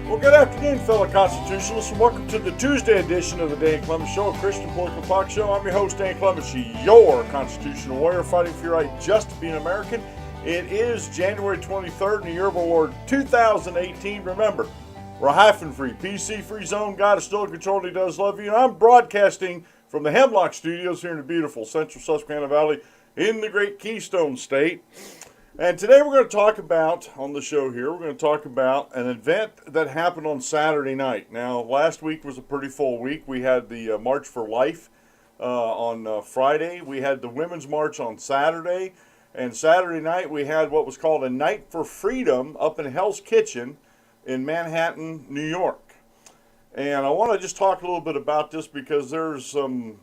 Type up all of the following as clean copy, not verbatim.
Well, good afternoon, fellow constitutionalists, and welcome to the Tuesday edition of the Dan Clements Show, a Christian political talk show. I'm your host, Dan Clements, your constitutional warrior fighting for your right just to be an American. It is January 23rd in the year of our Lord 2018. Remember, we're a hyphen-free, PC-free zone. God is still in control, and He does love you. And I'm broadcasting from the Hemlock Studios here in the beautiful central Susquehanna Valley in the great Keystone State. And today we're going to talk about, on the show here, we're going to talk about an event that happened on Saturday night. Now, last week was a pretty full week. We had the March for Life on Friday. We had the Women's March on Saturday. And Saturday night we had what was called a Night for Freedom up in Hell's Kitchen in Manhattan, New York. And I want to just talk a little bit about this because there's some,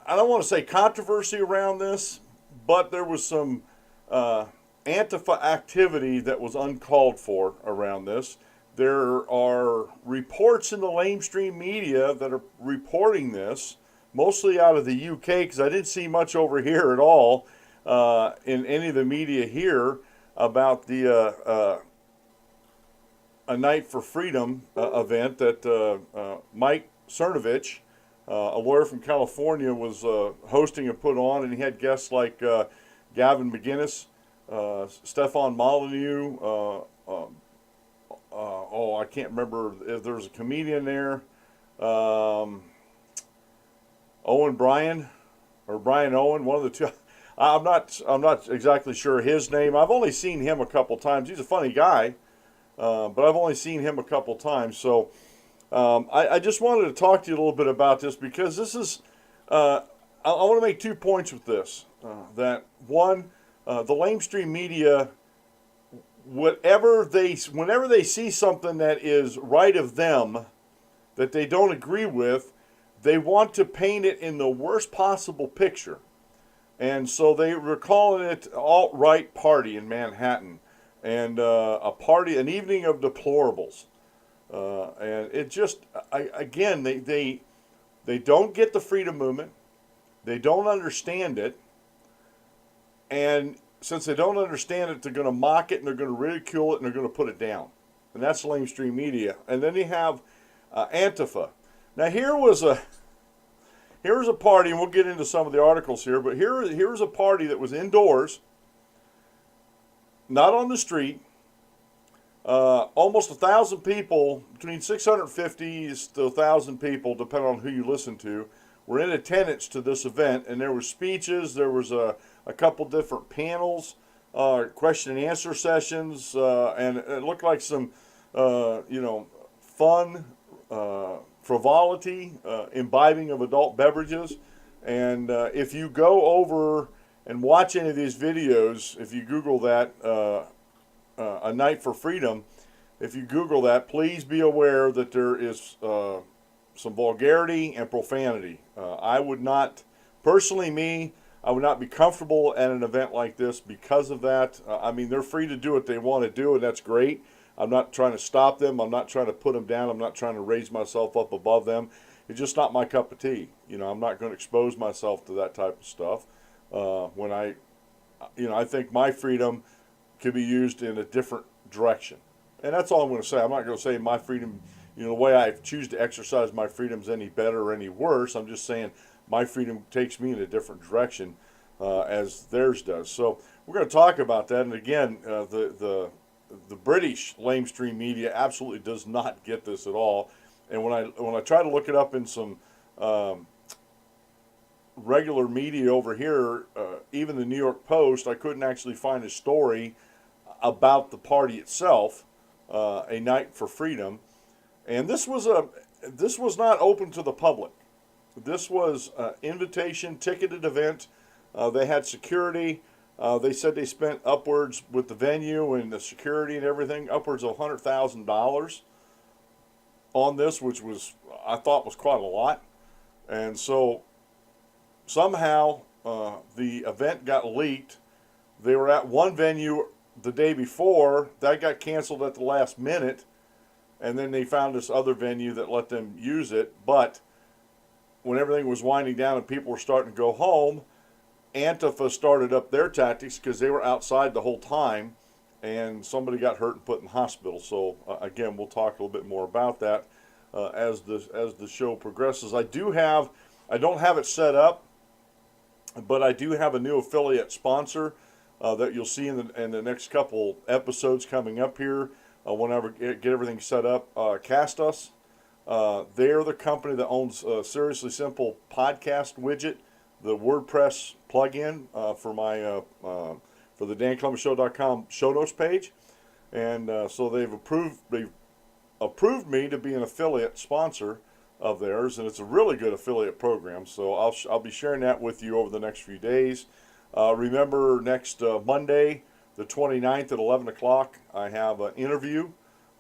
I don't want to say controversy around this, but there was some ANTIFA activity that was uncalled for around this. There are reports in the lamestream media that are reporting this, mostly out of the UK, because I didn't see much over here at all in any of the media here about the A Night for Freedom event that Mike Cernovich, a lawyer from California, was hosting and put on, and he had guests like Gavin McGinnis, Stefan Molyneux, I can't remember if there was a comedian there, Owen Bryan, or Brian Owen, one of the two. I'm not exactly sure his name. I've only seen him a couple times. He's a funny guy, but I've only seen him a couple times. So I just wanted to talk to you a little bit about this because this is, I want to make 2 points with this. That one, the lamestream media, whenever they see something that is right of them that they don't agree with, they want to paint it in the worst possible picture. And so they were calling it alt-right party in Manhattan, and an evening of deplorables. And it just, again, they don't get the freedom movement. They don't understand it. And since they don't understand it, they're going to mock it, and they're going to ridicule it, and they're going to put it down. And that's lamestream media. And then you have ANTIFA. Now here was a party, and we'll get into some of the articles here, but here's a party that was indoors, not on the street. Almost 1,000 people, between 650 to 1,000 people, depending on who you listen to, were in attendance to this event, and there were speeches, there was a couple different panels, question and answer sessions, and it looked like some, fun, frivolity, imbibing of adult beverages. And if you go over and watch any of these videos, if you Google that, A Night for Freedom, if you Google that, please be aware that there is some vulgarity and profanity. I would not, personally I would not be comfortable at an event like this because of that. I mean, they're free to do what they want to do, and that's great. I'm not trying to stop them. I'm not trying to put them down. I'm not trying to raise myself up above them. It's just not my cup of tea. I'm not going to expose myself to that type of stuff. When I think my freedom could be used in a different direction. And that's all I'm going to say. I'm not going to say my freedom, the way I choose to exercise my freedom is any better or any worse. I'm just saying my freedom takes me in a different direction as theirs does. So we're going to talk about that. And again, the British lamestream media absolutely does not get this at all. And when I try to look it up in some regular media over here, even the New York Post, I couldn't actually find a story about the party itself, A Night for Freedom. And this was not open to the public. This was an invitation, ticketed event. They had security. They said they spent upwards, with the venue and the security and everything, upwards of $100,000 on this, which I thought was quite a lot. And so somehow the event got leaked. They were at one venue the day before. That got canceled at the last minute. And then they found this other venue that let them use it. But when everything was winding down and people were starting to go home, ANTIFA started up their tactics because they were outside the whole time, and somebody got hurt and put in the hospital. So again, we'll talk a little bit more about that as the show progresses. I don't have it set up, but I do have a new affiliate sponsor that you'll see in the next couple episodes coming up here. Whenever get everything set up, Cast Us. They're the company that owns Seriously Simple podcast widget, the WordPress plugin for the DanColumbusShow.com show notes page, and so they've approved me to be an affiliate sponsor of theirs, and it's a really good affiliate program. So I'll be sharing that with you over the next few days. Remember, next Monday, the 29th at 11 o'clock, I have an interview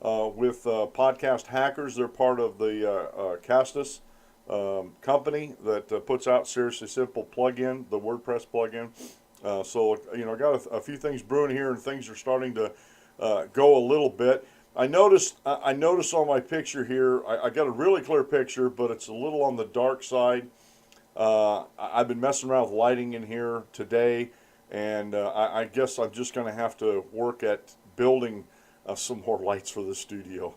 with Podcast Hackers. They're part of the Castus company that puts out Seriously Simple plugin, the WordPress plugin. So I got a few things brewing here, and things are starting to go a little bit. I noticed on my picture here, I got a really clear picture, but it's a little on the dark side. I've been messing around with lighting in here today, and I guess I'm just going to have to work at building some more lights for the studio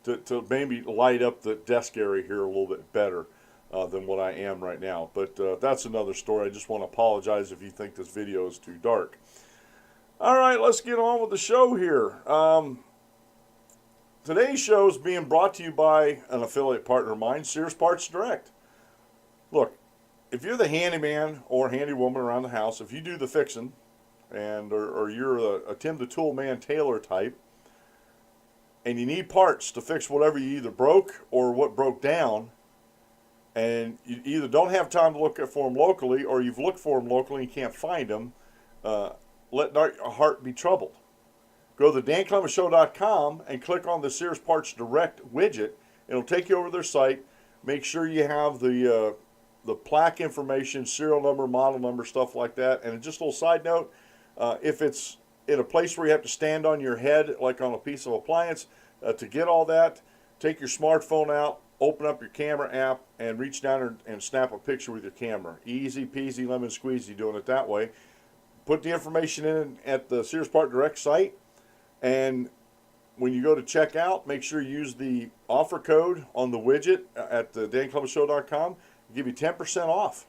to maybe light up the desk area here a little bit better than what I am right now. But that's another story. I just want to apologize if you think this video is too dark. All right, let's get on with the show here. Today's show is being brought to you by an affiliate partner of mine, Sears Parts Direct. Look, if you're the handyman or handywoman around the house, if you do the fixing, or you're a Tim the Tool Man Taylor type, and you need parts to fix whatever you either broke or what broke down, and you either don't have time to look for them locally, or you've looked for them locally and can't find them, let not your heart be troubled. Go to DanColumbusShow.com and click on the Sears Parts Direct widget. It'll take you over to their site. Make sure you have the plaque information, serial number, model number, stuff like that. And just a little side note, if it's in a place where you have to stand on your head, like on a piece of appliance, to get all that, take your smartphone out, open up your camera app, and reach down and snap a picture with your camera. Easy peasy lemon squeezy doing it that way. Put the information in at the Sears Part Direct site, and when you go to checkout, make sure you use the offer code on the widget at the DanColumbusShow.com. Give you 10% off.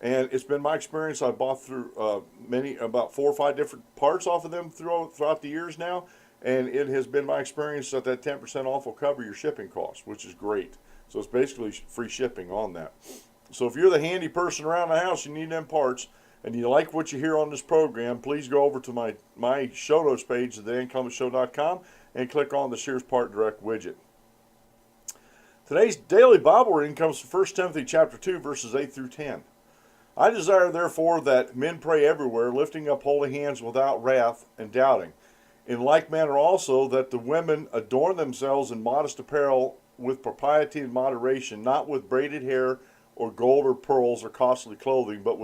And it's been my experience. I bought through about 4 or 5 different parts off of them throughout the years now, and it has been my experience that 10% off will cover your shipping costs, which is great. So it's basically free shipping on that. So if you're the handy person around the house, you need them parts, and you like what you hear on this program, please go over to my show notes page at theANColumbusShow.com and click on the Sears Part Direct widget. Today's daily Bible reading comes from 1 Timothy chapter 2, verses 8 through 10. I desire, therefore, that men pray everywhere, lifting up holy hands without wrath and doubting. In like manner also, that the women adorn themselves in modest apparel with propriety and moderation, not with braided hair or gold or pearls or costly clothing, but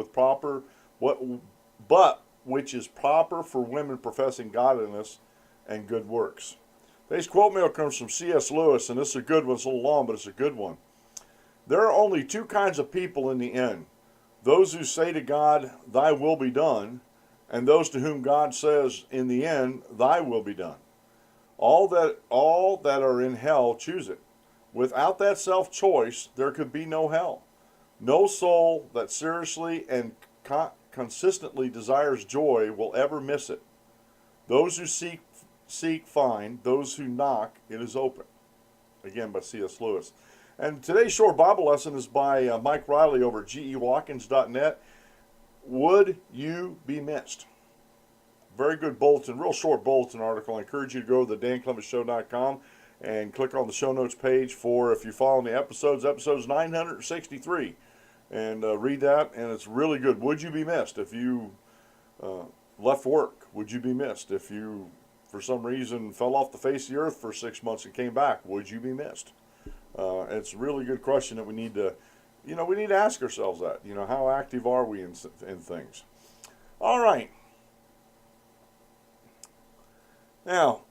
which is proper for women professing godliness and good works. Today's quote mail comes from C.S. Lewis, and this is a good one. It's a little long, but it's a good one. There are only 2 kinds of people in the end: those who say to God, "Thy will be done," and those to whom God says, in the end, "Thy will be done." All that are in hell choose it. Without that self-choice, there could be no hell. No soul that seriously and consistently desires joy will ever miss it. Those who seek find. Those who knock, it is open. Again, by C.S. Lewis. And today's short Bible lesson is by Mike Riley over at gewatkins.net. Would you be missed? Very good bulletin, real short bulletin article. I encourage you to go to the DanColumbusShow.com and click on the show notes page for, if you're following the episodes 963. And read that, and it's really good. Would you be missed if you left work? Would you be missed if you, for some reason, fell off the face of the earth for 6 months and came back? Would you be missed? It's a really good question that we need to, we need to ask ourselves that. How active are we in things? All right. Now,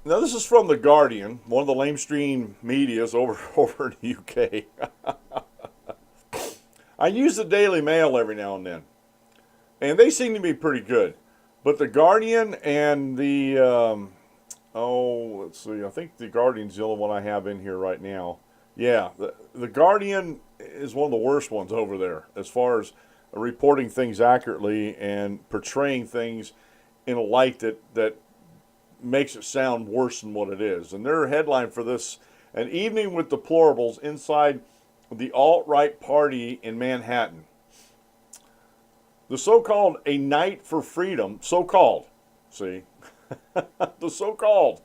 this is from The Guardian, one of the lamestream medias over in the UK. I use the Daily Mail every now and then, and they seem to be pretty good. But the Guardian and the, let's see, I think the Guardian's the only one I have in here right now. Yeah, the Guardian is one of the worst ones over there as far as reporting things accurately and portraying things in a light that makes it sound worse than what it is. And their headline for this, an evening with deplorables inside the alt-right party in Manhattan. The so-called A Night for Freedom, so-called, see, the so-called.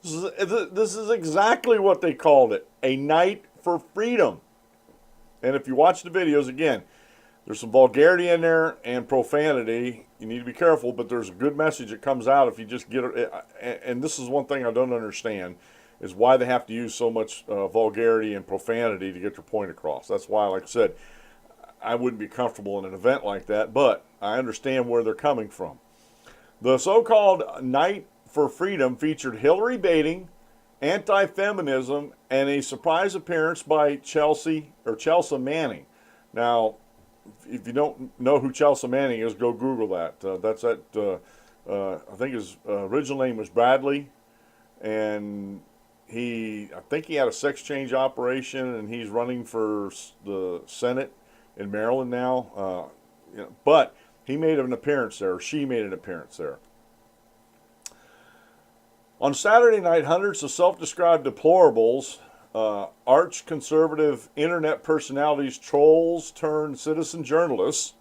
This is exactly what they called it, A Night for Freedom. And if you watch the videos, again, there's some vulgarity in there and profanity. You need to be careful, but there's a good message that comes out if you just get it. And this is one thing I don't understand, is why they have to use so much vulgarity and profanity to get their point across. That's why, like I said, I wouldn't be comfortable in an event like that, but I understand where they're coming from. The so-called Night for Freedom featured Hillary baiting, anti-feminism, and a surprise appearance by Chelsea Manning. Now, if you don't know who Chelsea Manning is, go Google that. I think his original name was Bradley, and I think he had a sex change operation, and he's running for the Senate in Maryland now. But he made an appearance there, or she made an appearance there. On Saturday night, hundreds of self-described deplorables, arch-conservative internet personalities, trolls turned citizen journalists,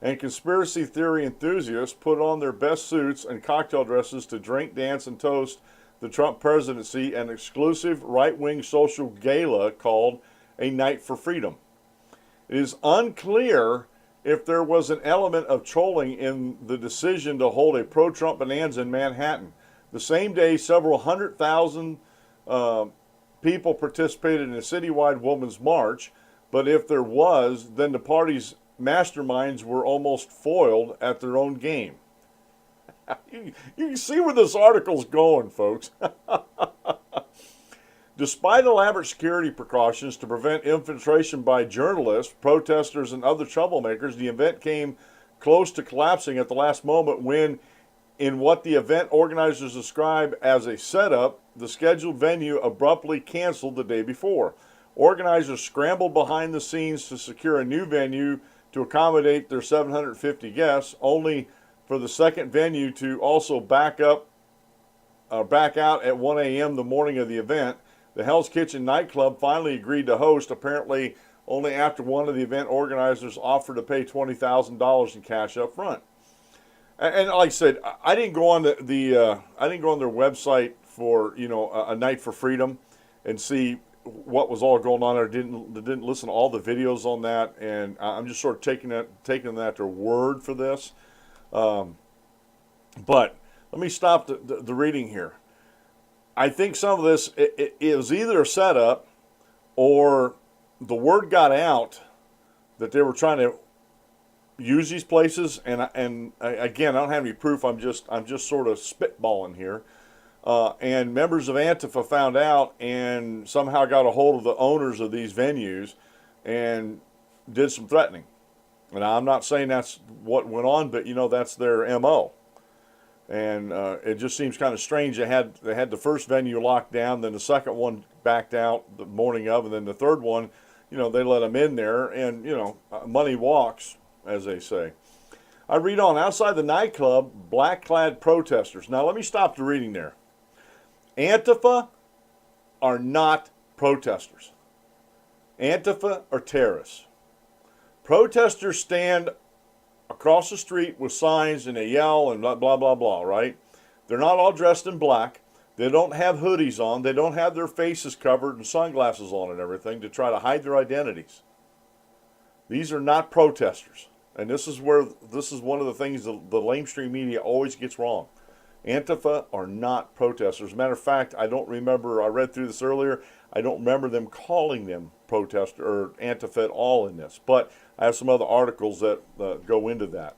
and conspiracy theory enthusiasts put on their best suits and cocktail dresses to drink, dance, and toast the Trump presidency, an exclusive right-wing social gala called A Night for Freedom. It is unclear if there was an element of trolling in the decision to hold a pro-Trump bonanza in Manhattan. The same day, several 100,000 people participated in a citywide women's march, but if there was, then the party's masterminds were almost foiled at their own game. You can see where this article's going, folks. Despite elaborate security precautions to prevent infiltration by journalists, protesters, and other troublemakers, the event came close to collapsing at the last moment when, in what the event organizers describe as a setup, the scheduled venue abruptly canceled the day before. Organizers scrambled behind the scenes to secure a new venue to accommodate their 750 guests, only for the second venue to also back out at 1 a.m. the morning of the event. The Hell's Kitchen nightclub finally agreed to host, apparently only after one of the event organizers offered to pay $20,000 in cash up front. And like I said, I didn't go on their website for a Night for Freedom and see what was all going on there. Didn't listen to all the videos on that, and I'm just sort of taking them at their word for this. But let me stop the reading here. I think some of this it was either a setup or the word got out that they were trying to use these places, and again, I don't have any proof. I'm just sort of spitballing here. And members of ANTIFA found out and somehow got a hold of the owners of these venues and did some threatening. And I'm not saying that's what went on, but that's their MO. And it just seems kind of strange. They had the first venue locked down, then the second one backed out the morning of, and then the third one, they let them in there, and money walks, as they say. I read on. Outside the nightclub, black-clad protesters. Now let me stop the reading there. Antifa are not protesters. Antifa are terrorists. Protesters stand across the street with signs and they yell and blah, blah, blah, blah, right? They're not all dressed in black. They don't have hoodies on. They don't have their faces covered and sunglasses on and everything to try to hide their identities. These are not protesters. And this is one of the things the lamestream media always gets wrong. Antifa are not protesters. As a matter of fact, I don't remember, I read through this earlier, I don't remember them calling them protester or Antifa at all in this. But I have some other articles that go into that.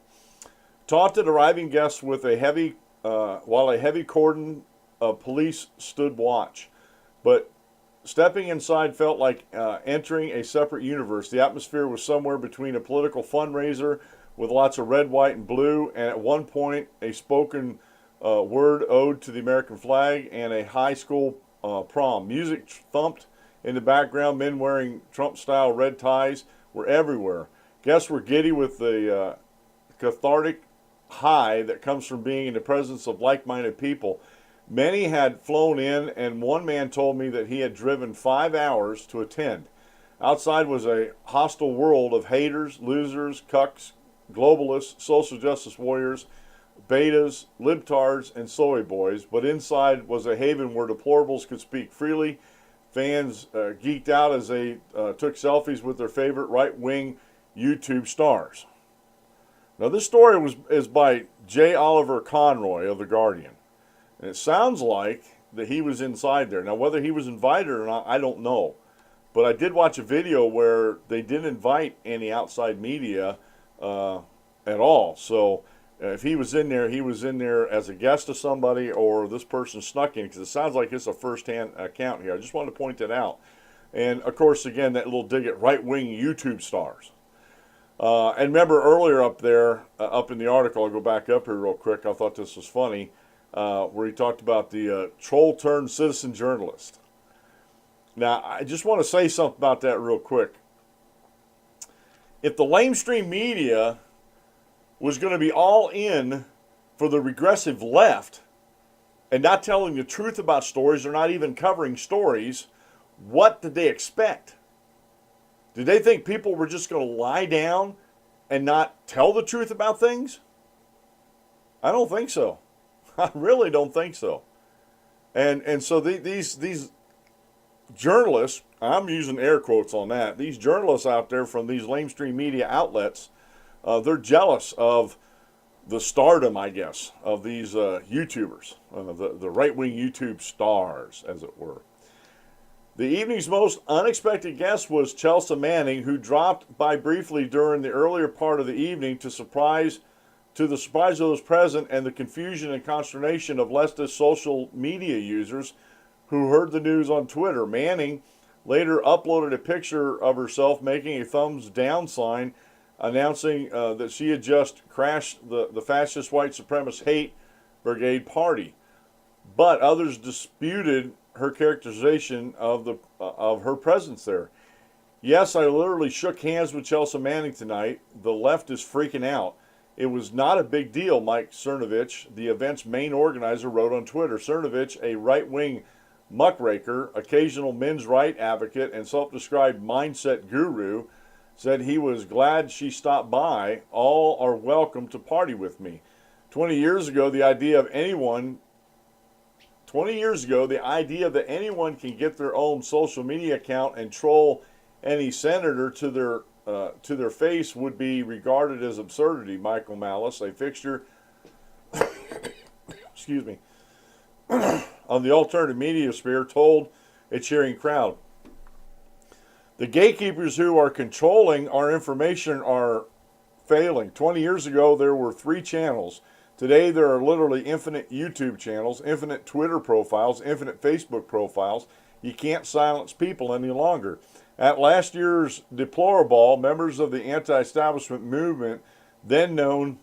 Taunted arriving guests with while a heavy cordon of police stood watch. But Stepping inside felt like entering a separate universe. The atmosphere was somewhere between a political fundraiser with lots of red, white, and blue, and at one point a spoken word ode to the American flag and a high school prom. Music thumped in the background. Men wearing Trump-style red ties were everywhere. Guests were giddy with the cathartic high that comes from being in the presence of like-minded people. Many had flown in, and one man told me that he had driven 5 hours to attend. Outside was a hostile world of haters, losers, cucks, globalists, social justice warriors, betas, libtards, and soy boys. But inside was a haven where deplorables could speak freely. Fans geeked out as they took selfies with their favorite right-wing YouTube stars. Now, this story is by J. Oliver Conroy of The Guardian. And it sounds like that he was inside there. Now, whether he was invited or not, I don't know. But I did watch a video where they didn't invite any outside media at all. So if he was in there as a guest of somebody, or this person snuck in, because it sounds like it's a first-hand account here. I just wanted to point that out. And, of course, again, that little dig at right-wing YouTube stars. And remember earlier up there, up in the article, I'll go back up here real quick. I thought this was funny. Where he talked about the troll-turned-citizen journalist. Now, I just want to say something about that real quick. If the lamestream media was going to be all in for the regressive left and not telling the truth about stories or not even covering stories, what did they expect? Did they think people were just going to lie down and not tell the truth about things? I don't think so. I really don't think so. And so these journalists, I'm using air quotes on that, these journalists out there from these lamestream media outlets, they're jealous of the stardom, I guess, of these YouTubers, the right-wing YouTube stars, as it were. The evening's most unexpected guest was Chelsea Manning, who dropped by briefly during the earlier part of the evening to the surprise of those present and the confusion and consternation of leftist social media users who heard the news on Twitter. Manning later uploaded a picture of herself making a thumbs down sign, announcing that she had just crashed the fascist white supremacist hate brigade party. But others disputed her characterization of her presence there. Yes, I literally shook hands with Chelsea Manning tonight. The left is freaking out. It was not a big deal, Mike Cernovich, the event's main organizer, wrote on Twitter. Cernovich, a right-wing muckraker, occasional men's right advocate, and self-described mindset guru, said he was glad she stopped by. All are welcome to party with me. 20 years ago, the idea that anyone can get their own social media account and troll any senator to their face would be regarded as absurdity. Michael Malice, a fixture excuse me, on the alternative media sphere, told a cheering crowd. The gatekeepers who are controlling our information are failing. 20 years ago, there were 3 channels. Today, there are literally infinite YouTube channels, infinite Twitter profiles, infinite Facebook profiles. You can't silence people any longer. At last year's Deplorable, members of the anti-establishment movement, then known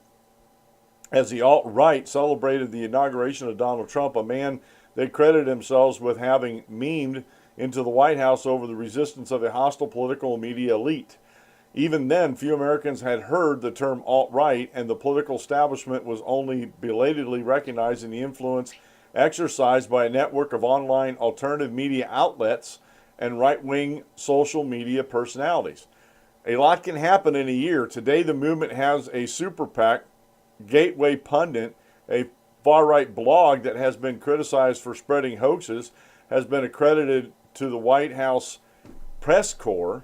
as the alt-right, celebrated the inauguration of Donald Trump, a man they credited themselves with having memed into the White House over the resistance of a hostile political and media elite. Even then, few Americans had heard the term alt-right, and the political establishment was only belatedly recognizing the influence exercised by a network of online alternative media outlets and right-wing social media personalities. A lot can happen in a year. Today, the movement has a super PAC, Gateway Pundit, a far-right blog that has been criticized for spreading hoaxes, has been accredited to the White House press corps.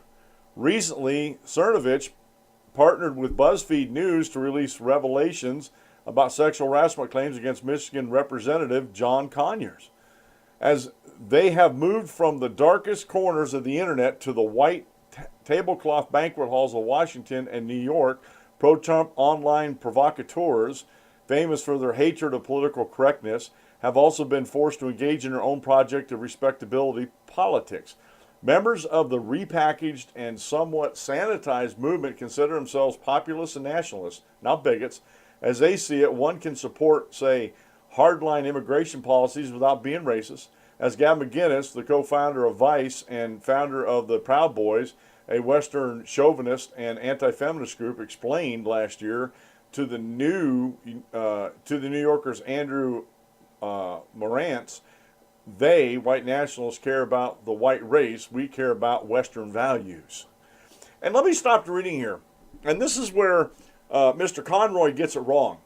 Recently, Cernovich partnered with BuzzFeed News to release revelations about sexual harassment claims against Michigan Representative John Conyers. As they have moved from the darkest corners of the internet to the white tablecloth banquet halls of Washington and New York, pro-Trump online provocateurs, famous for their hatred of political correctness, have also been forced to engage in their own project of respectability politics. Members of the repackaged and somewhat sanitized movement consider themselves populists and nationalists, not bigots. As they see it, one can support, say, hardline immigration policies without being racist. As Gavin McGinnis, the co-founder of Vice and founder of the Proud Boys, a Western chauvinist and anti-feminist group, explained last year to the New Yorker's Andrew Morantz, they, white nationalists, care about the white race. We care about Western values. And let me stop the reading here. And this is where Mr. Conroy gets it wrong.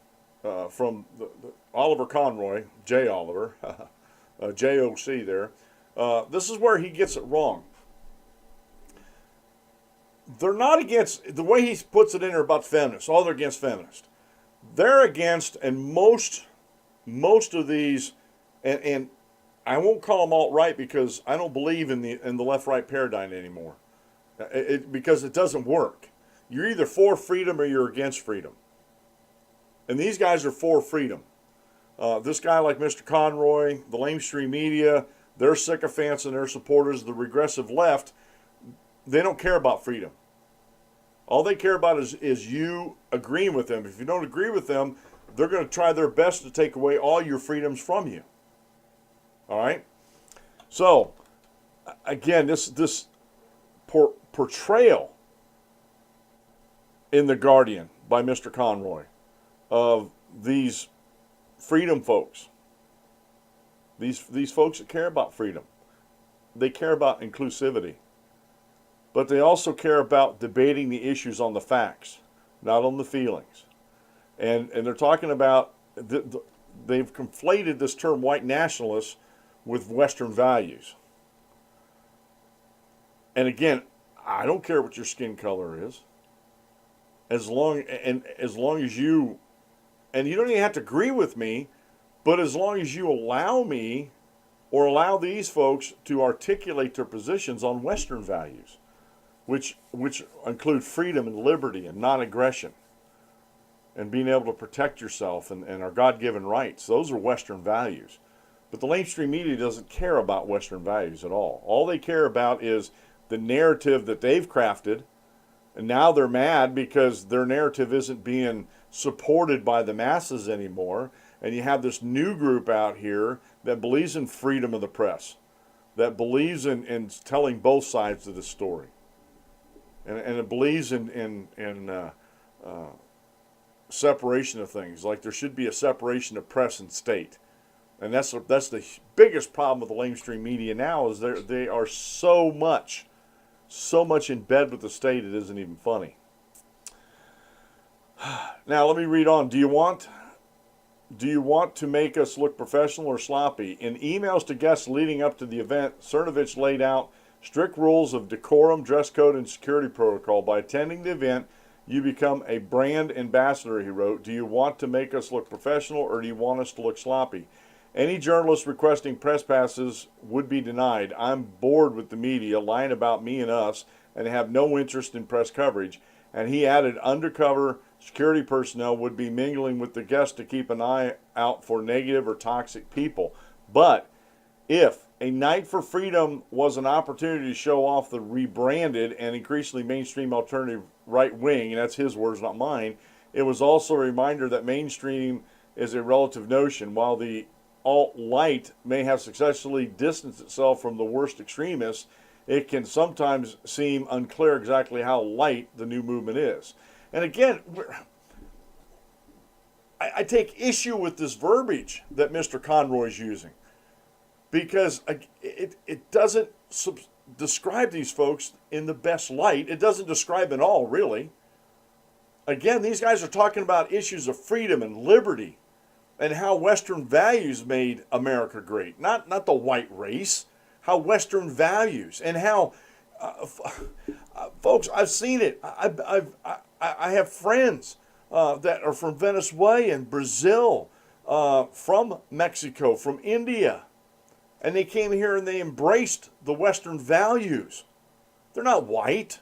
From Oliver Conroy, J. Oliver, J-O-C there. This is where he gets it wrong. They're not against, the way he puts it in there about feminists, they're against feminists. They're against, and most of these, and I won't call them alt-right because I don't believe in the left-right paradigm anymore. Because it doesn't work. You're either for freedom or you're against freedom. And these guys are for freedom. This guy like Mr. Conroy, the lamestream media, their sycophants and their supporters, the regressive left, they don't care about freedom. All they care about is you agreeing with them. If you don't agree with them, they're going to try their best to take away all your freedoms from you. All right? So, again, this portrayal in The Guardian by Mr. Conroy of these freedom folks, these folks that care about freedom, they care about inclusivity, but they also care about debating the issues on the facts, not on the feelings. And they're talking about, they've conflated this term white nationalists with Western values. And again, I don't care what your skin color is, as long as you, and you don't even have to agree with me, but as long as you allow me or allow these folks to articulate their positions on Western values, which include freedom and liberty and non-aggression and being able to protect yourself and our God-given rights. Those are Western values. But the lamestream media doesn't care about Western values at all. All they care about is the narrative that they've crafted, and now they're mad because their narrative isn't being supported by the masses anymore. And you have this new group out here that believes in freedom of the press, that believes in telling both sides of the story, and it believes in separation of things. Like there should be a separation of press and state. And that's the biggest problem with the lamestream media now, is they are so much in bed with the state it isn't even funny. Now let me read on. Do you want to make us look professional or sloppy? In emails to guests leading up to the event, Cernovich laid out strict rules of decorum, dress code, and security protocol. By attending the event, you become a brand ambassador, he wrote. Do you want to make us look professional or do you want us to look sloppy? Any journalist requesting press passes would be denied. I'm bored with the media lying about me and us and have no interest in press coverage. And he added undercover security personnel would be mingling with the guests to keep an eye out for negative or toxic people. But if a Night for Freedom was an opportunity to show off the rebranded and increasingly mainstream alternative right wing, and that's his words, not mine, it was also a reminder that mainstream is a relative notion. While the alt-light may have successfully distanced itself from the worst extremists, it can sometimes seem unclear exactly how light the new movement is. And again, I take issue with this verbiage that Mr. Conroy is using, because it doesn't describe these folks in the best light. It doesn't describe it all, really. Again, these guys are talking about issues of freedom and liberty and how Western values made America great. Not the white race, how Western values and how, folks, I've seen it. I have friends that are from Venezuela and Brazil, from Mexico, from India. And they came here and they embraced the Western values. They're not white.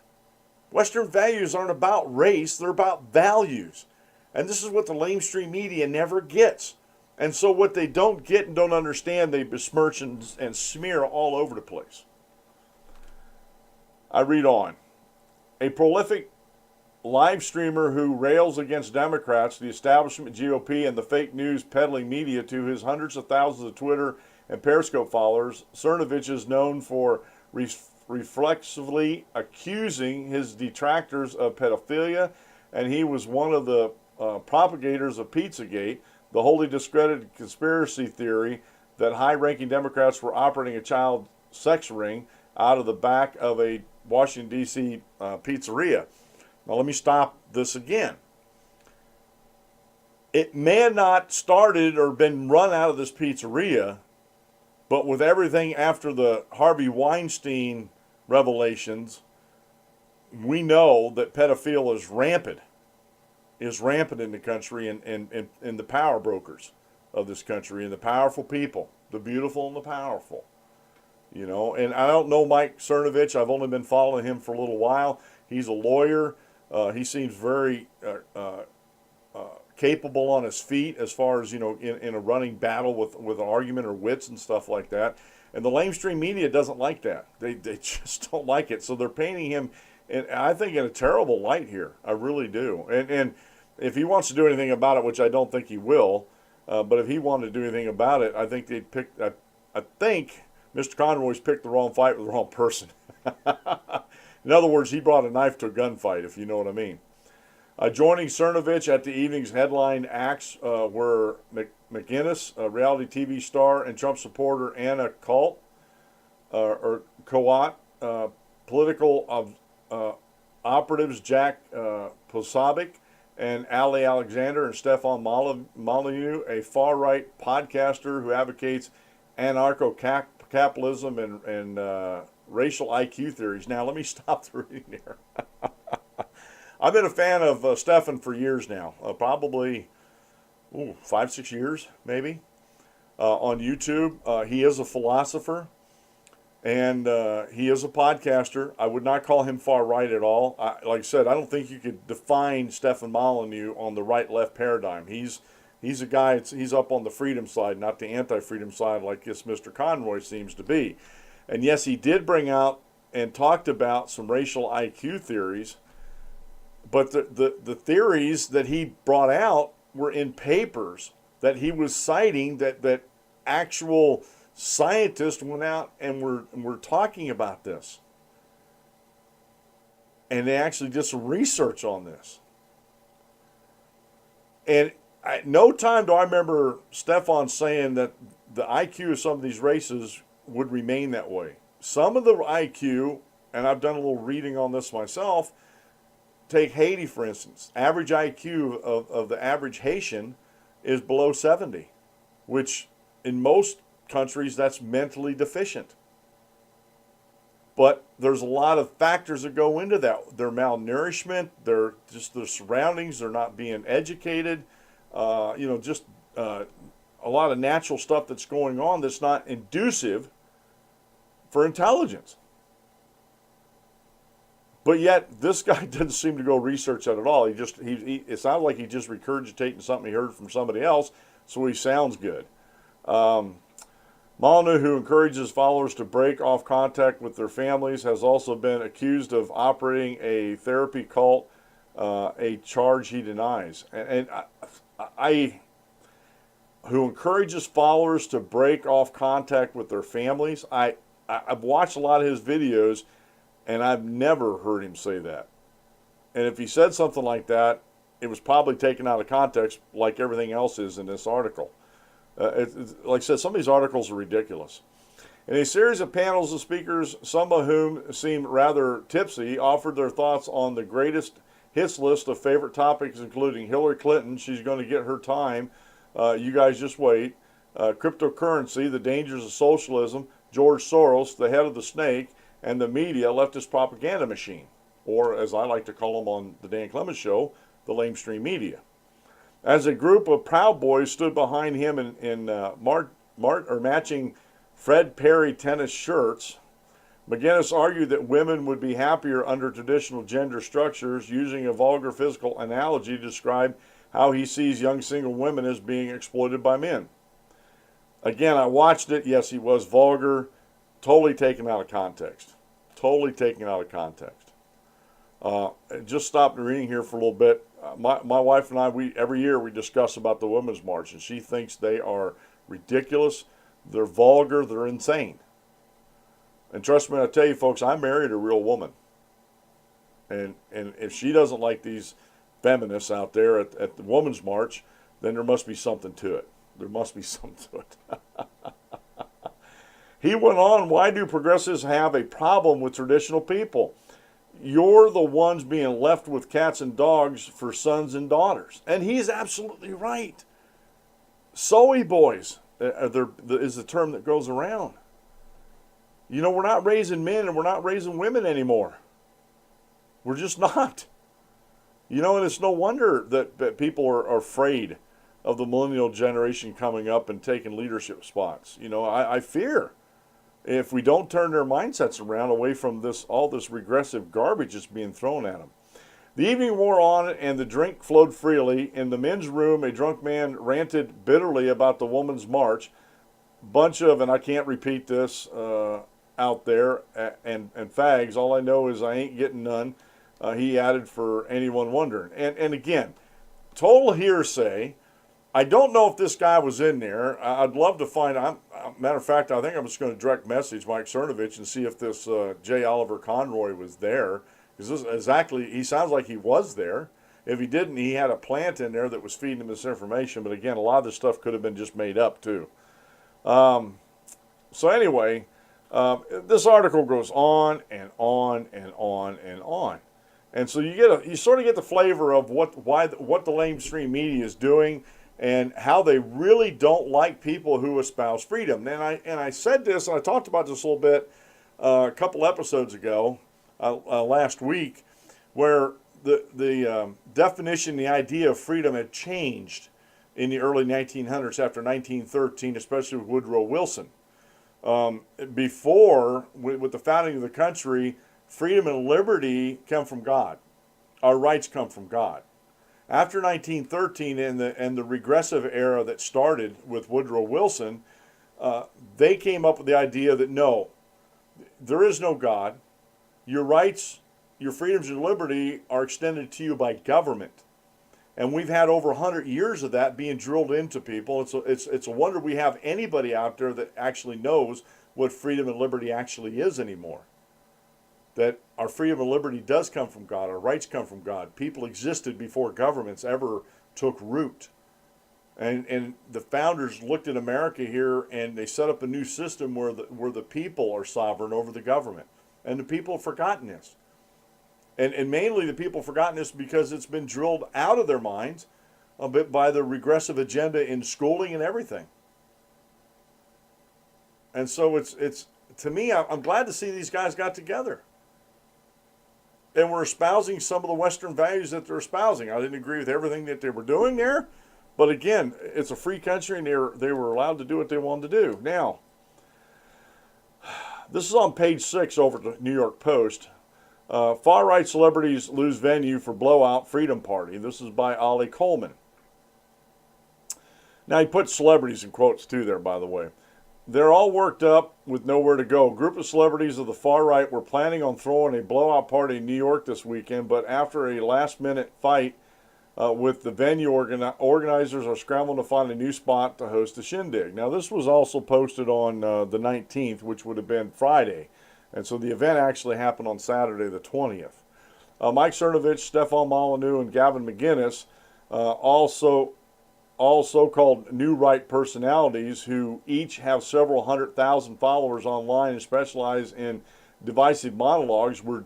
Western values aren't about race, they're about values. And this is what the lamestream media never gets. And so what they don't get and don't understand, they besmirch and smear all over the place. I read on. A prolific live streamer who rails against Democrats, the establishment GOP, and the fake news peddling media to his hundreds of thousands of Twitter and Periscope followers, Cernovich is known for reflexively accusing his detractors of pedophilia, and he was one of the propagators of Pizzagate, the wholly discredited conspiracy theory that high-ranking Democrats were operating a child sex ring out of the back of a Washington, D.C. Pizzeria. Now let me stop this again. It may have not started or been run out of this pizzeria, but with everything after the Harvey Weinstein revelations, we know that pedophilia is rampant in the country and the power brokers of this country and the powerful people, the beautiful and the powerful. You know, and I don't know Mike Cernovich. I've only been following him for a little while. He's a lawyer. He seems very capable on his feet as far as, you know, in a running battle with an argument or wits and stuff like that. And the lamestream media doesn't like that. They just don't like it. So they're painting him, and I think, in a terrible light here. I really do. And if he wants to do anything about it, which I don't think he will, but if he wanted to do anything about it, I think they'd pick. I think Mr. Conroy's picked the wrong fight with the wrong person. In other words, he brought a knife to a gunfight, if you know what I mean. Joining Cernovich at the evening's headline acts were McGinnis, a reality TV star and Trump supporter Anna Coat, political operatives Jack Posobiec and Ali Alexander, and Stefan Molyneux, a far-right podcaster who advocates anarcho-capitalism and racial IQ theories. Now, let me stop the reading there. I've been a fan of Stefan for years now, probably 5-6 years, maybe, on YouTube. He is a philosopher, and he is a podcaster. I would not call him far-right at all. Like I said, I don't think you could define Stefan Molyneux on the right-left paradigm. He's a guy, he's up on the freedom side, not the anti-freedom side like this Mr. Conroy seems to be. And yes, he did bring out and talked about some racial IQ theories, but the theories that he brought out were in papers that he was citing, that actual scientists went out and were talking about this. And they actually did some research on this. And no time do I remember Stefan saying that the IQ of some of these races would remain that way. Some of the IQ, and I've done a little reading on this myself, take Haiti, for instance. Average IQ of the average Haitian is below 70, which in most countries that's mentally deficient. But there's a lot of factors that go into that. Their malnourishment, their surroundings, they're not being educated, a lot of natural stuff that's going on that's not inducive for intelligence. But yet, this guy doesn't seem to go research that at all. It sounds like he's just regurgitating something he heard from somebody else, so he sounds good. Molyneux, who encourages followers to break off contact with their families, has also been accused of operating a therapy cult, a charge he denies. Who encourages followers to break off contact with their families. I've watched a lot of his videos, and I've never heard him say that. And if he said something like that, it was probably taken out of context, like everything else is in this article. Like I said, some of these articles are ridiculous. In a series of panels of speakers, some of whom seemed rather tipsy, offered their thoughts on the greatest hits list of favorite topics, including Hillary Clinton, she's going to get her time, you guys just wait, cryptocurrency, the dangers of socialism, George Soros, the head of the snake, and the media, leftist propaganda machine, or as I like to call them on the Dan Clemens Show, the lamestream media. As a group of Proud Boys stood behind him in matching Fred Perry tennis shirts, McGinnis argued that women would be happier under traditional gender structures, using a vulgar physical analogy to describe how he sees young single women as being exploited by men. Again, I watched it. Yes, he was vulgar, totally taken out of context. Totally taken out of context. Just stopped reading here for a little bit. My wife and I, every year we discuss about the Women's March, and she thinks they are ridiculous, they're vulgar, they're insane. And trust me, I tell you folks, I married a real woman. And if she doesn't like these feminists out there at the Women's March, then there must be something to it. There must be something to it. He went on, why do progressives have a problem with traditional people? You're the ones being left with cats and dogs for sons and daughters. And he's absolutely right. Soy boys is the term that goes around. You know, we're not raising men and we're not raising women anymore. We're just not. You know, and it's no wonder that people are afraid of the millennial generation coming up and taking leadership spots. You know, I fear if we don't turn their mindsets around away from all this regressive garbage that's being thrown at them. The evening wore on and the drink flowed freely. In the men's room, a drunk man ranted bitterly about the Women's March. Bunch of, and I can't repeat this out there, and fags, all I know is I ain't getting none, he added, for anyone wondering. And again, total hearsay. I don't know if this guy was in there. I'd love to find out. Matter of fact, I think I'm just going to direct message Mike Cernovich and see if this J. Oliver Conroy was there. Because this exactly, he sounds like he was there. If he didn't, he had a plant in there that was feeding him this information. But again, a lot of this stuff could have been just made up too. So anyway, this article goes on and on and on and on. And so you sort of get the flavor of what the lamestream media is doing, and how they really don't like people who espouse freedom. And I said this, and I talked about this a little bit a couple episodes ago, last week, where the definition, the idea of freedom had changed in the early 1900s after 1913, especially with Woodrow Wilson. Before, with the founding of the country, freedom and liberty come from God. Our rights come from God. After 1913 and the regressive era that started with Woodrow Wilson, they came up with the idea that no, there is no God. Your rights, your freedoms and liberty are extended to you by government. And we've had over 100 years of that being drilled into people. It's a wonder we have anybody out there that actually knows what freedom and liberty actually is anymore. That our freedom and liberty does come from God. Our rights come from God. People existed before governments ever took root. And the founders looked at America here and they set up a new system where the people are sovereign over the government. And the people have forgotten this. And mainly the people have forgotten this because it's been drilled out of their minds a bit by the regressive agenda in schooling and everything. And so it's to me, I'm glad to see these guys got together. And we're espousing some of the Western values that they're espousing. I didn't agree with everything that they were doing there. But again, it's a free country and they were allowed to do what they wanted to do. Now, this is on page 6 over at the New York Post. Far-right celebrities lose venue for blowout Freedom Party. This is by Ollie Coleman. Now, he put celebrities in quotes too there, by the way. They're all worked up with nowhere to go. A group of celebrities of the far right were planning on throwing a blowout party in New York this weekend, but after a last-minute fight with the venue organizers are scrambling to find a new spot to host the shindig. Now, this was also posted on the 19th, which would have been Friday. And so the event actually happened on Saturday, the 20th. Mike Cernovich, Stefan Molyneux, and Gavin McInnes, all so-called new right personalities who each have several 100,000 followers online and specialize in divisive monologues, were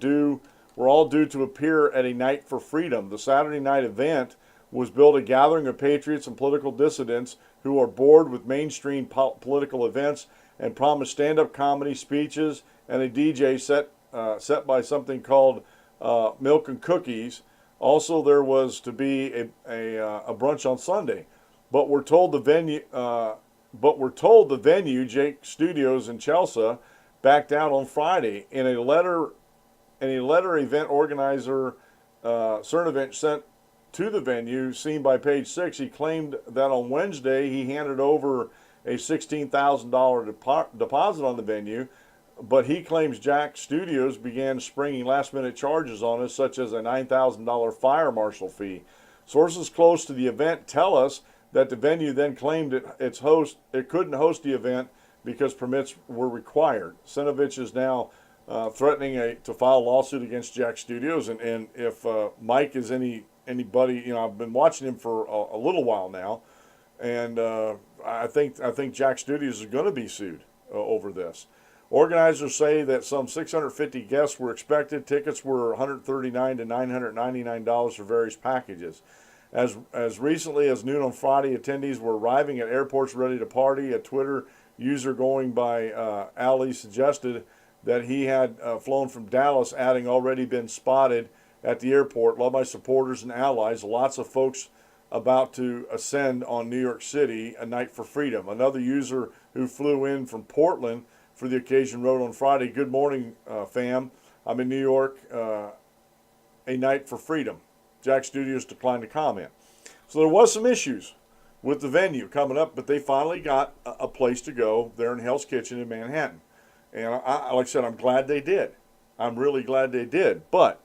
all due to appear at a Night for Freedom. The Saturday night event was billed a gathering of patriots and political dissidents who are bored with mainstream political events and promised stand-up comedy, speeches, and a DJ set by something called Milk and Cookies. Also, there was to be a brunch on Sunday. But we're told the venue, Jake Studios in Chelsea, backed out on Friday. In a letter, event organizer Cernovich sent to the venue, seen by Page 6, he claimed that on Wednesday he handed over a $16,000 deposit on the venue, but he claims Jack Studios began springing last-minute charges on us, such as a $9,000 fire marshal fee. Sources close to the event tell us that the venue then claimed it couldn't host the event because permits were required. Sinovich is now threatening to file a lawsuit against Jack Studios, and if Mike is anybody, I've been watching him for a little while now, and I think Jack Studios is going to be sued over this. Organizers say that some 650 guests were expected. Tickets were $139 to $999 for various packages. As recently as noon on Friday, attendees were arriving at airports ready to party. A Twitter user going by Ali suggested that he had flown from Dallas, adding already been spotted at the airport. Love my supporters and allies. Lots of folks about to ascend on New York City, a night for freedom. Another user who flew in from Portland for the occasion wrote on Friday, good morning, fam. I'm in New York, a night for freedom. Jack Studios declined to comment. So there was some issues with the venue coming up, but they finally got a place to go there in Hell's Kitchen in Manhattan. And like I said, I'm glad they did. I'm really glad they did. But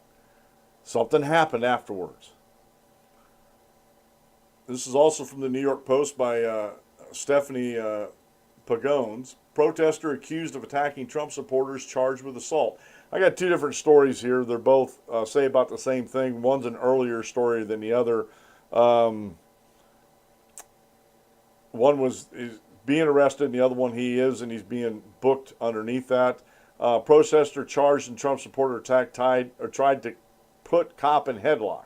something happened afterwards. This is also from the New York Post by Stephanie Pagones. Protester accused of attacking Trump supporters charged with assault. I got two different stories here. They're both say about the same thing. One's an earlier story than the other. One is being arrested, and the other one he is, and he's being booked underneath that. Protester charged in Trump supporter attack tried to put cop in headlock.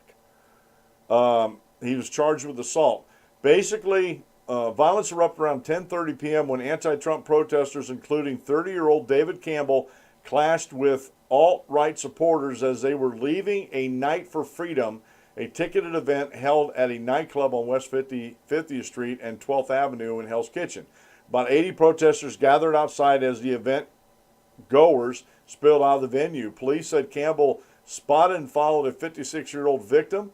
He was charged with assault. Basically, violence erupted around 10:30 p.m. when anti-Trump protesters, including 30-year-old David Campbell, clashed with alt-right supporters as they were leaving a Night for Freedom, a ticketed event held at a nightclub on West 50th Street and 12th Avenue in Hell's Kitchen. About 80 protesters gathered outside as the event goers spilled out of the venue. Police said Campbell spotted and followed a 56-year-old victim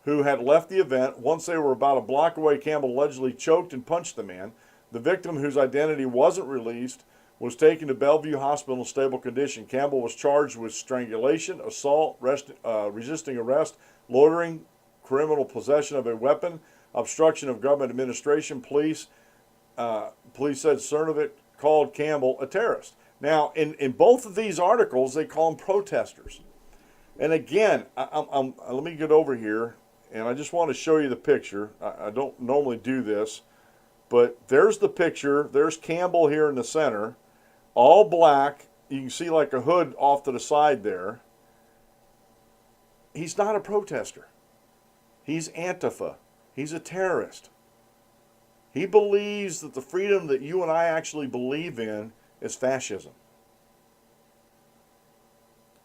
who had left the event. Once they were about a block away, Campbell allegedly choked and punched the man. The victim, whose identity wasn't released, was taken to Bellevue Hospital in stable condition. Campbell was charged with strangulation, assault, resisting arrest, loitering, criminal possession of a weapon, obstruction of government administration. Police said Cernovich called Campbell a terrorist. Now, in both of these articles, they call them protesters. And again, let me get over here, and I just want to show you the picture. I don't normally do this, but there's the picture. There's Campbell here in the center, all black. You can see like a hood off to the side there. He's not a protester. He's ANTIFA. He's a terrorist. He believes that the freedom that you and I actually believe in is fascism.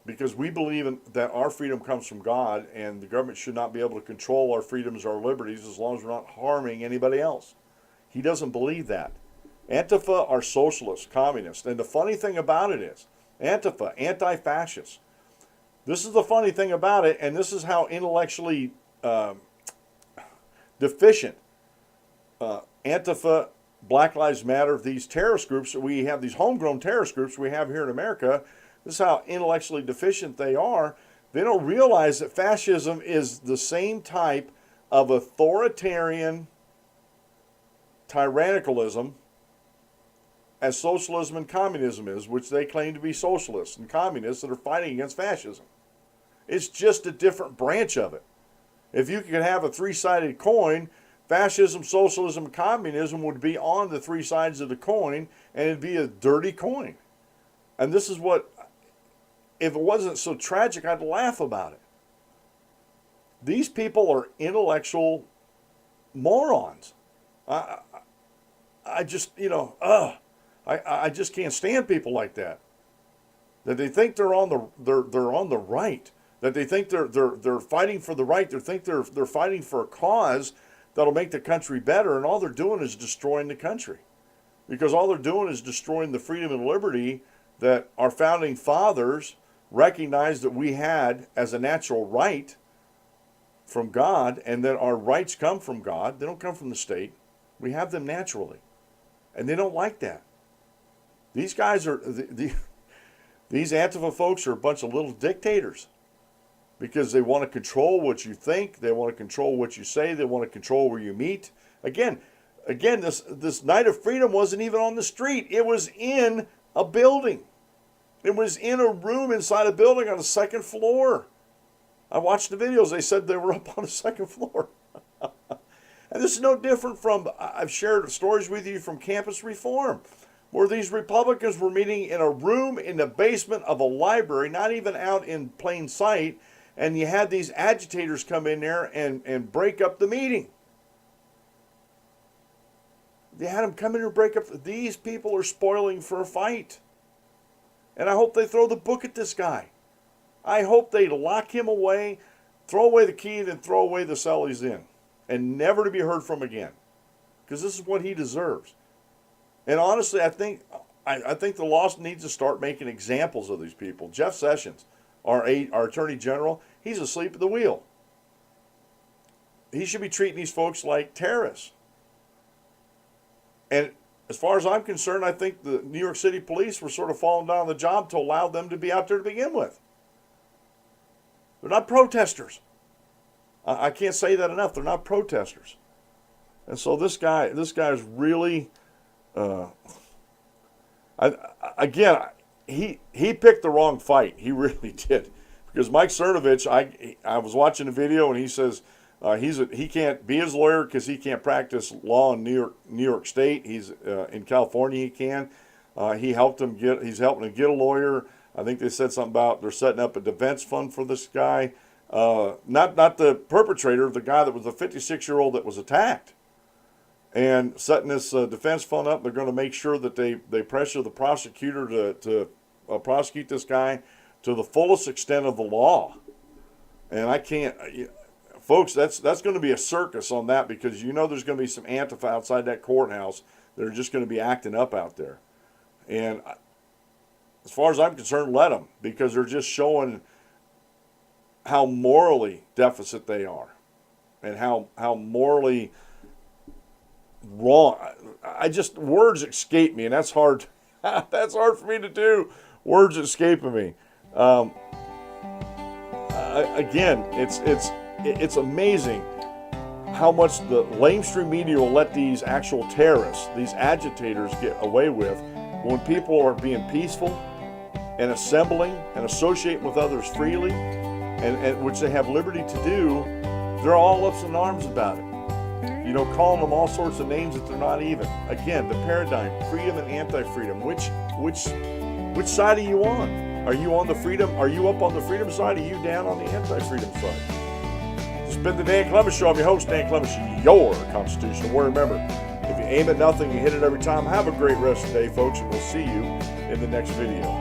Because we believe that our freedom comes from God, and the government should not be able to control our freedoms, our liberties, as long as we're not harming anybody else. He doesn't believe that. Antifa are socialists, communists. And the funny thing about it is, Antifa, anti-fascist. This is the funny thing about it, and this is how intellectually deficient Antifa, Black Lives Matter, these terrorist groups that we have, these homegrown terrorist groups we have here in America, this is how intellectually deficient they are. They don't realize that fascism is the same type of authoritarian tyrannicalism as socialism and communism is, which they claim to be socialists and communists that are fighting against fascism. It's just a different branch of it. If you could have a three-sided coin, fascism, socialism, and communism would be on the three sides of the coin, and it'd be a dirty coin. And this is what, if it wasn't so tragic, I'd laugh about it. These people are intellectual morons. I just, I just can't stand people like that. That they think they're on the right. That they think they're fighting for the right. They think they're fighting for a cause that'll make the country better, and all they're doing is destroying the country. Because all they're doing is destroying the freedom and liberty that our founding fathers recognized that we had as a natural right from God and that our rights come from God. They don't come from the state. We have them naturally. And they don't like that. These guys are, these Antifa folks are a bunch of little dictators because they want to control what you think. They want to control what you say. They want to control where you meet. Again, this Night of Freedom wasn't even on the street. It was in a building. It was in a room inside a building on the second floor. I watched the videos. They said they were up on the second floor. And this is no different from, I've shared stories with you from campus reform, where these Republicans were meeting in a room in the basement of a library, not even out in plain sight, and you had these agitators come in there and break up the meeting. They had them come in and break up. These people are spoiling for a fight. And I hope they throw the book at this guy. I hope they lock him away, throw away the key, and then throw away the cell he's in. And never to be heard from again. Because this is what he deserves. And honestly, I think the law needs to start making examples of these people. Jeff Sessions, our Attorney General, he's asleep at the wheel. He should be treating these folks like terrorists. And as far as I'm concerned, I think the New York City police were sort of falling down on the job to allow them to be out there to begin with. They're not protesters. I can't say that enough. They're not protesters. And so this guy is really, he picked the wrong fight. He really did. Because Mike Cernovich, I was watching the video and he says he can't be his lawyer because he can't practice law in New York State. He's in California. He can. He's helping him get a lawyer. I think they said something about they're setting up a defense fund for this guy. Not the perpetrator, the guy that was the 56-year-old that was attacked. And setting this defense fund up, they're going to make sure that they pressure the prosecutor to prosecute this guy to the fullest extent of the law. And I can't, folks, that's going to be a circus on that because you know there's going to be some Antifa outside that courthouse that are just going to be acting up out there. And as far as I'm concerned, let them, because they're just showing how morally deficit they are and how morally wrong. Words escape me, and that's hard. That's hard for me to do. Words escaping me. Again, it's amazing how much the lamestream media will let these actual terrorists, these agitators, get away with when people are being peaceful and assembling and associating with others freely, and which they have liberty to do. They're all ups in arms about it. You know, calling them all sorts of names that they're not even. Again, the paradigm, freedom and anti-freedom. Which side are you on? Are you on the freedom? Are you up on the freedom side? Are you down on the anti-freedom side? This has been the Dan Clemens Show. I'm your host, Dan Clemens, your constitutional warrior. Remember, if you aim at nothing, you hit it every time. Have a great rest of the day, folks, and we'll see you in the next video.